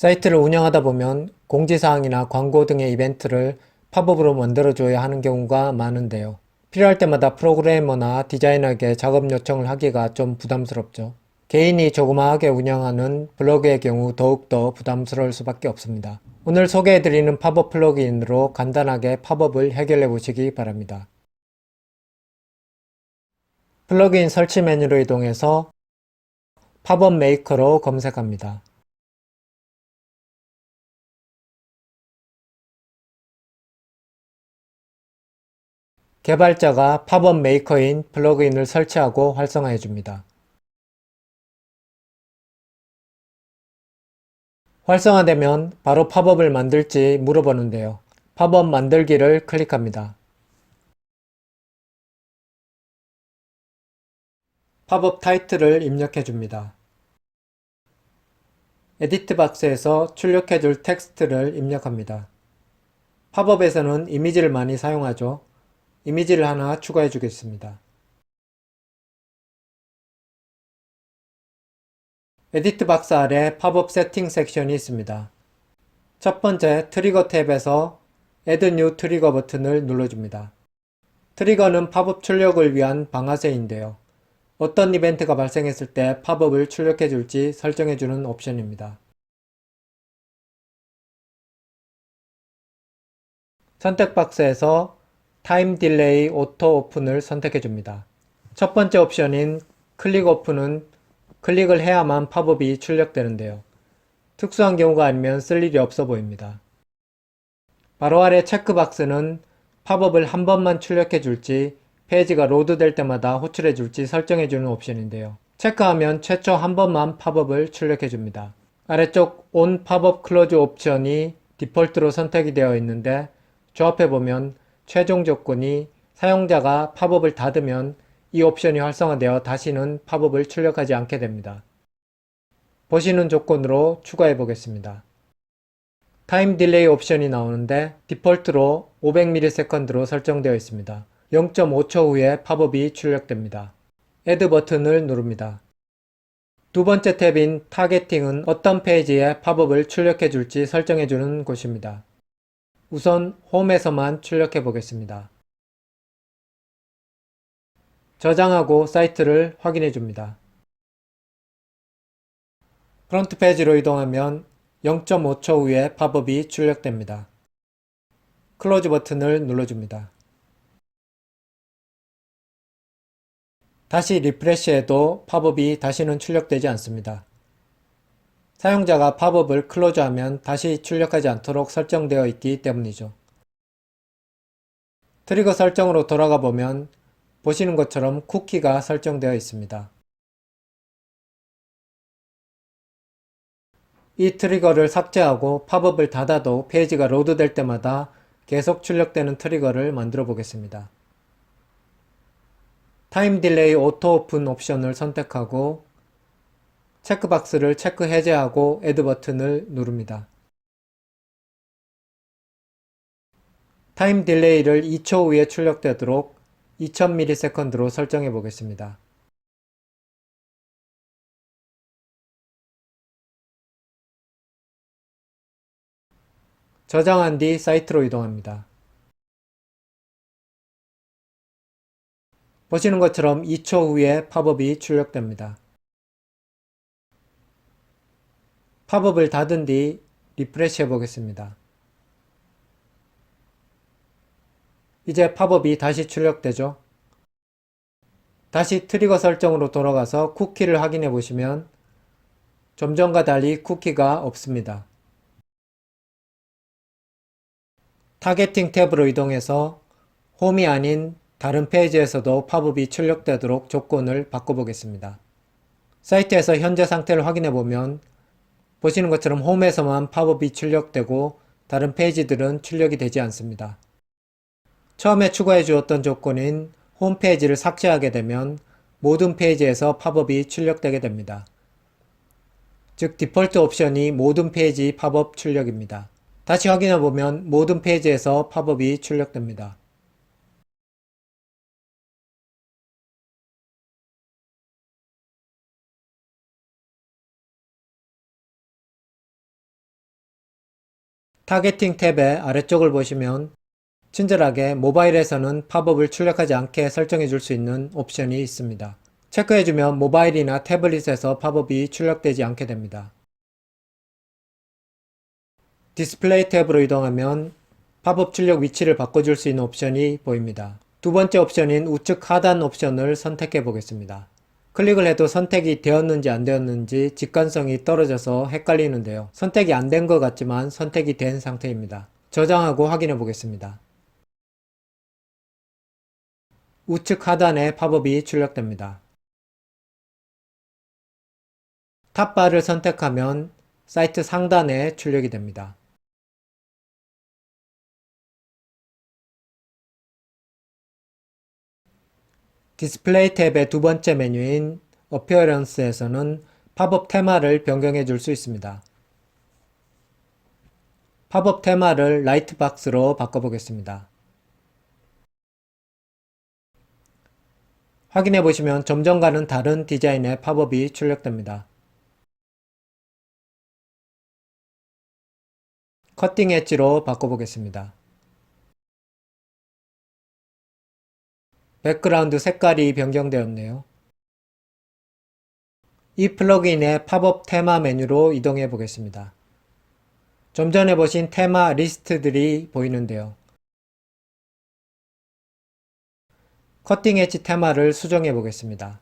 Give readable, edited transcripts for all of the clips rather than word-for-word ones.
사이트를 운영하다 보면 공지사항이나 광고 등의 이벤트를 팝업으로 만들어줘야 하는 경우가 많은데요. 필요할 때마다 프로그래머나 디자이너에게 작업 요청을 하기가 좀 부담스럽죠. 개인이 조그마하게 운영하는 블로그의 경우 더욱더 부담스러울 수밖에 없습니다. 오늘 소개해드리는 팝업 플러그인으로 간단하게 팝업을 해결해 보시기 바랍니다. 플러그인 설치 메뉴로 이동해서 팝업 메이커로 검색합니다. 개발자가 팝업 메이커인 플러그인을 설치하고 활성화해 줍니다. 활성화되면 바로 팝업을 만들지 물어보는데요. 팝업 만들기를 클릭합니다. 팝업 타이틀을 입력해 줍니다. 에디트 박스에서 출력해 줄 텍스트를 입력합니다. 팝업에서는 이미지를 많이 사용하죠. 이미지를 하나 추가해 주겠습니다. 에디트 박스 아래 팝업 세팅 섹션이 있습니다. 첫 번째 트리거 탭에서 Add New 트리거 버튼을 눌러줍니다. 트리거는 팝업 출력을 위한 방아쇠인데요. 어떤 이벤트가 발생했을 때 팝업을 출력해 줄지 설정해 주는 옵션입니다. 선택 박스에서 타임 딜레이 오토 오픈을 선택해 줍니다. 첫 번째 옵션인 클릭 오픈은 클릭을 해야만 팝업이 출력되는데요. 특수한 경우가 아니면 쓸 일이 없어 보입니다. 바로 아래 체크박스는 팝업을 한 번만 출력해 줄지 페이지가 로드될 때마다 호출해 줄지 설정해 주는 옵션인데요. 체크하면 최초 한 번만 팝업을 출력해 줍니다. 아래쪽 On 팝업 클로즈 옵션이 디폴트로 선택이 되어 있는데 조합해 보면 최종 조건이 사용자가 팝업을 닫으면 이 옵션이 활성화되어 다시는 팝업을 출력하지 않게 됩니다. 보시는 조건으로 추가해 보겠습니다. 타임 딜레이 옵션이 나오는데 디폴트로 500ms로 설정되어 있습니다. 0.5초 후에 팝업이 출력됩니다. Add 버튼을 누릅니다. 두 번째 탭인 타겟팅은 어떤 페이지에 팝업을 출력해 줄지 설정해 주는 곳입니다. 우선 홈에서만 출력해 보겠습니다. 저장하고 사이트를 확인해 줍니다. 프론트 페이지로 이동하면 0.5초 후에 팝업이 출력됩니다. 클로즈 버튼을 눌러줍니다. 다시 리프레시해도 팝업이 다시는 출력되지 않습니다. 사용자가 팝업을 클로즈하면 다시 출력하지 않도록 설정되어 있기 때문이죠. 트리거 설정으로 돌아가 보면 보시는 것처럼 쿠키가 설정되어 있습니다. 이 트리거를 삭제하고 팝업을 닫아도 페이지가 로드될 때마다 계속 출력되는 트리거를 만들어 보겠습니다. 타임 딜레이 오토 오픈 옵션을 선택하고 체크박스를 체크 해제하고 Add 버튼을 누릅니다. 타임 딜레이를 2초 후에 출력되도록 2000ms로 설정해 보겠습니다. 저장한 뒤 사이트로 이동합니다. 보시는 것처럼 2초 후에 팝업이 출력됩니다. 팝업을 닫은 뒤 리프레시 해보겠습니다. 이제 팝업이 다시 출력되죠. 다시 트리거 설정으로 돌아가서 쿠키를 확인해 보시면 좀 전과 달리 쿠키가 없습니다. 타겟팅 탭으로 이동해서 홈이 아닌 다른 페이지에서도 팝업이 출력되도록 조건을 바꿔보겠습니다. 사이트에서 현재 상태를 확인해 보면 보시는 것처럼 홈에서만 팝업이 출력되고 다른 페이지들은 출력이 되지 않습니다. 처음에 추가해 주었던 조건인 홈페이지를 삭제하게 되면 모든 페이지에서 팝업이 출력되게 됩니다. 즉 디폴트 옵션이 모든 페이지 팝업 출력입니다. 다시 확인해 보면 모든 페이지에서 팝업이 출력됩니다. 타겟팅 탭의 아래쪽을 보시면 친절하게 모바일에서는 팝업을 출력하지 않게 설정해 줄 수 있는 옵션이 있습니다. 체크해주면 모바일이나 태블릿에서 팝업이 출력되지 않게 됩니다. 디스플레이 탭으로 이동하면 팝업 출력 위치를 바꿔줄 수 있는 옵션이 보입니다. 두 번째 옵션인 우측 하단 옵션을 선택해 보겠습니다. 클릭을 해도 선택이 되었는지 안 되었는지 직관성이 떨어져서 헷갈리는데요. 선택이 안 된 것 같지만 선택이 된 상태입니다. 저장하고 확인해 보겠습니다. 우측 하단에 팝업이 출력됩니다. 탑바를 선택하면 사이트 상단에 출력이 됩니다. 디스플레이 탭의 두 번째 메뉴인 어피어런스에서는 팝업 테마를 변경해 줄 수 있습니다. 팝업 테마를 라이트박스로 바꿔보겠습니다. 확인해 보시면 점점과는 다른 디자인의 팝업이 출력됩니다. 커팅 엣지로 바꿔보겠습니다. 백그라운드 색깔이 변경되었네요. 이 플러그인의 팝업 테마 메뉴로 이동해 보겠습니다. 좀 전에 보신 테마 리스트들이 보이는데요. 커팅 엣지 테마를 수정해 보겠습니다.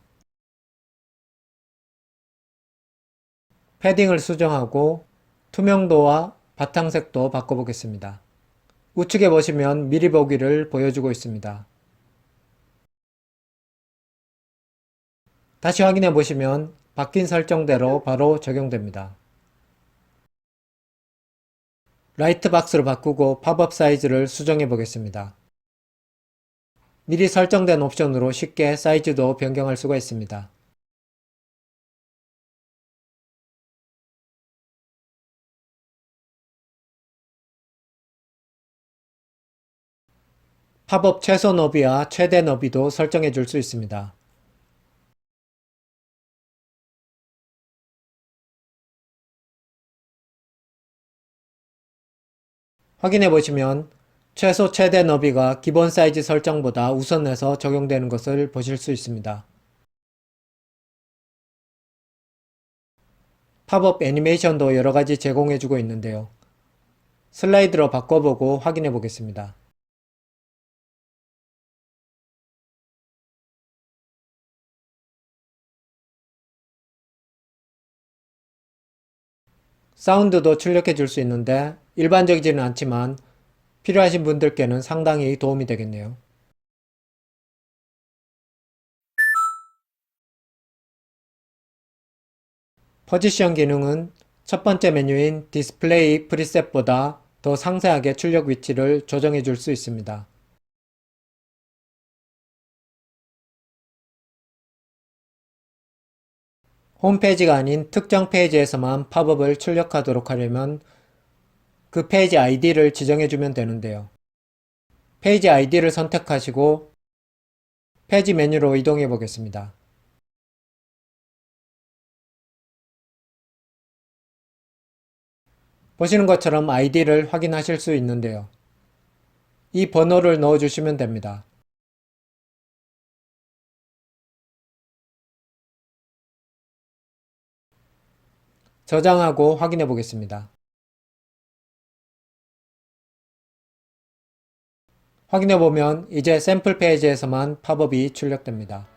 패딩을 수정하고 투명도와 바탕색도 바꿔보겠습니다. 우측에 보시면 미리 보기를 보여주고 있습니다. 다시 확인해 보시면 바뀐 설정대로 바로 적용됩니다. 라이트 박스로 바꾸고 팝업 사이즈를 수정해 보겠습니다. 미리 설정된 옵션으로 쉽게 사이즈도 변경할 수가 있습니다. 팝업 최소 너비와 최대 너비도 설정해 줄 수 있습니다. 확인해 보시면 최소 최대 너비가 기본 사이즈 설정보다 우선해서 적용되는 것을 보실 수 있습니다. 팝업 애니메이션도 여러가지 제공해주고 있는데요. 슬라이드로 바꿔보고 확인해 보겠습니다. 사운드도 출력해 줄 수 있는데 일반적이지는 않지만 필요하신 분들께는 상당히 도움이 되겠네요. 포지션 기능은 첫 번째 메뉴인 디스플레이 프리셋보다 더 상세하게 출력 위치를 조정해 줄 수 있습니다. 홈페이지가 아닌 특정 페이지에서만 팝업을 출력하도록 하려면 그 페이지 아이디를 지정해 주면 되는데요. 페이지 아이디를 선택하시고 페이지 메뉴로 이동해 보겠습니다. 보시는 것처럼 아이디를 확인하실 수 있는데요. 이 번호를 넣어 주시면 됩니다. 저장하고 확인해 보겠습니다. 확인해 보면 이제 샘플 페이지에서만 팝업이 출력됩니다.